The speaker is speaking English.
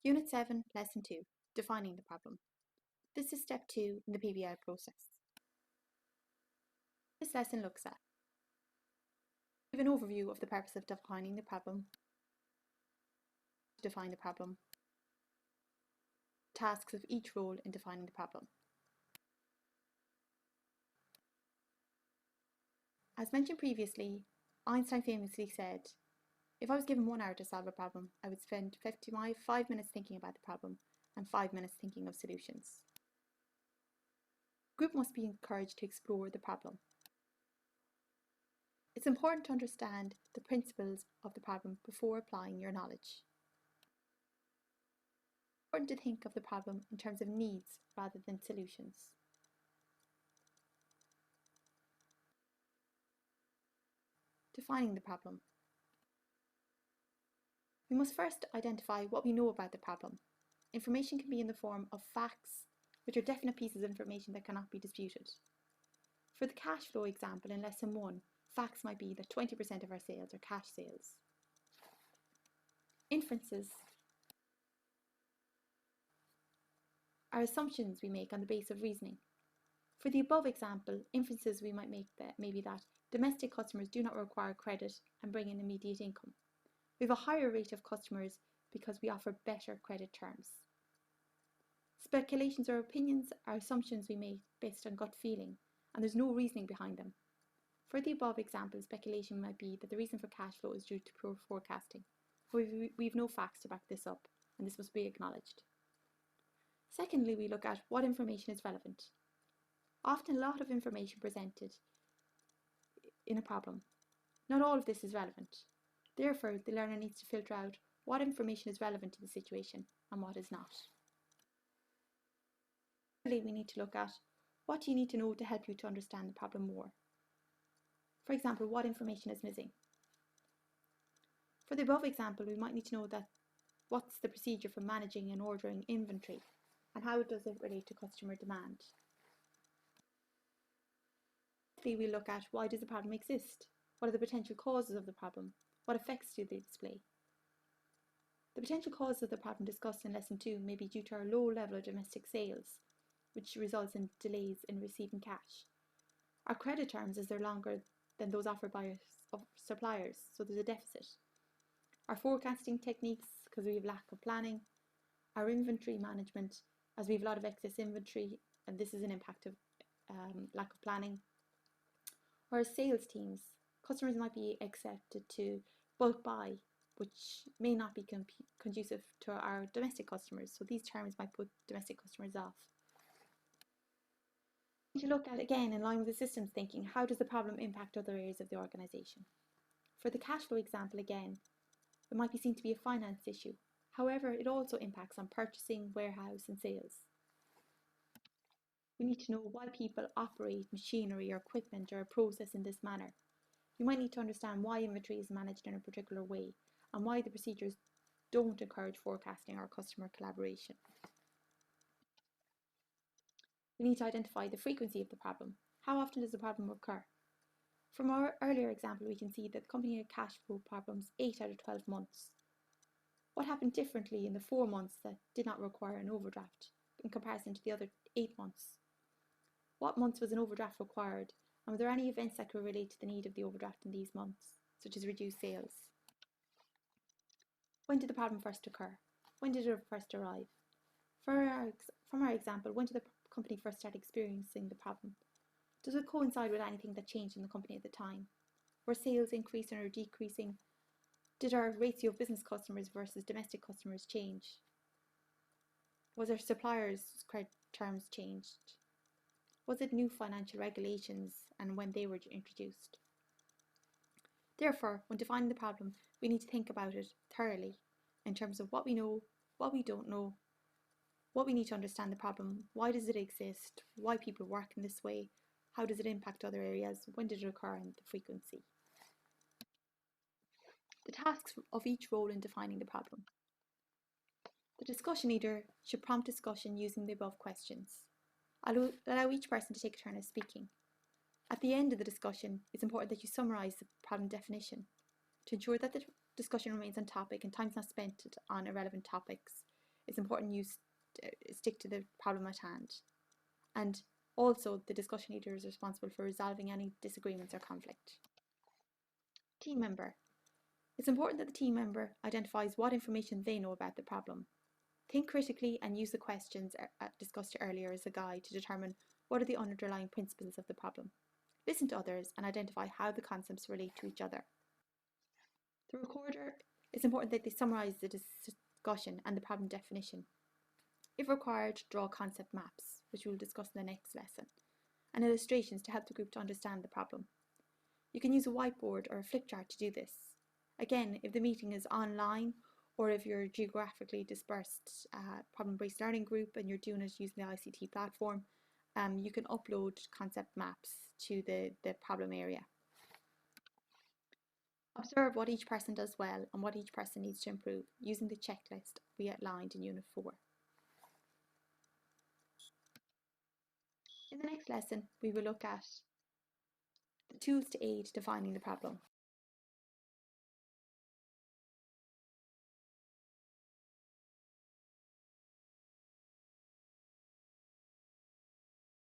Unit 7, Lesson 2, Defining the Problem. This is Step 2 in the PBL process. This lesson looks at give an overview of the purpose of defining the problem, define the problem, tasks of each role in defining the problem. As mentioned previously, Einstein famously said, if I was given 1 hour to solve a problem, I would spend 5 minutes thinking about the problem and 5 minutes thinking of solutions. The group must be encouraged to explore the problem. It's important to understand the principles of the problem before applying your knowledge. It's important to think of the problem in terms of needs rather than solutions. Defining the problem. We must first identify what we know about the problem. Information can be in the form of facts, which are definite pieces of information that cannot be disputed. For the cash flow example in Lesson 1, facts might be that 20% of our sales are cash sales. Inferences are assumptions we make on the basis of reasoning. For the above example, inferences we might make may be that domestic customers do not require credit and bring in immediate income. We have a higher rate of customers because we offer better credit terms. Speculations or opinions are assumptions we make based on gut feeling, and there's no reasoning behind them. For the above example, speculation might be that the reason for cash flow is due to poor forecasting, but we have no facts to back this up, and this must be acknowledged. Secondly, we look at what information is relevant. Often a lot of information presented in a problem. Not all of this is relevant. Therefore, the learner needs to filter out what information is relevant to the situation and what is not. Thirdly, we need to look at what you need to know to help you to understand the problem more. For example, what information is missing? For the above example, we might need to know that what's the procedure for managing and ordering inventory, and how does it relate to customer demand? Thirdly, we look at why does the problem exist? What are the potential causes of the problem? What effects do they display? The potential causes of the problem discussed in Lesson 2 may be due to our low level of domestic sales, which results in delays in receiving cash. Our credit terms are longer than those offered by our suppliers, so there's a deficit. Our forecasting techniques, because we have lack of planning. Our inventory management, as we have a lot of excess inventory, and this is an impact of lack of planning. Our sales teams, customers might be accepted to bulk buy, which may not be conducive to our domestic customers, so these terms might put domestic customers off. To look at, again, in line with the systems thinking, how does the problem impact other areas of the organisation? For the cash flow example again, it might be seen to be a finance issue. However, it also impacts on purchasing, warehouse and sales. We need to know why people operate machinery or equipment or a process in this manner. You might need to understand why inventory is managed in a particular way and why the procedures don't encourage forecasting or customer collaboration. We need to identify the frequency of the problem. How often does the problem occur? From our earlier example, we can see that the company had cash flow problems 8 out of 12 months. What happened differently in the 4 months that did not require an overdraft in comparison to the other 8 months? What months was an overdraft required, and were there any events that could relate to the need of the overdraft in these months, such as reduced sales? When did the problem first occur? When did it first arrive? From our example, when did the company first start experiencing the problem? Does it coincide with anything that changed in the company at the time? Were sales increasing or decreasing? Did our ratio of business customers versus domestic customers change? Was our suppliers' credit terms changed? Was it new financial regulations and when they were introduced? Therefore, when defining the problem, we need to think about it thoroughly in terms of what we know, what we don't know, what we need to understand the problem, why does it exist, why people work in this way, how does it impact other areas, when did it occur, and the frequency. The tasks of each role in defining the problem. The discussion leader should prompt discussion using the above questions. Allow each person to take a turn of speaking. At the end of the discussion, it's important that you summarise the problem definition to ensure that the discussion remains on topic and time is not spent on irrelevant topics. it's important you stick to the problem at hand. And also, the discussion leader is responsible for resolving any disagreements or conflict. Team member. It's important that the team member identifies what information they know about the problem. Think critically and use the questions discussed earlier as a guide to determine what are the underlying principles of the problem. Listen to others and identify how the concepts relate to each other. The recorder, it's important that they summarise the discussion and the problem definition. If required, draw concept maps, which we will discuss in the next lesson, and illustrations to help the group to understand the problem. You can use a whiteboard or a flip chart to do this. Again, if the meeting is online or if you're a geographically dispersed problem-based learning group and you're doing it using the ICT platform, you can upload concept maps to the problem area. Observe what each person does well and what each person needs to improve using the checklist we outlined in Unit 4. In the next lesson, we will look at the tools to aid defining the problem.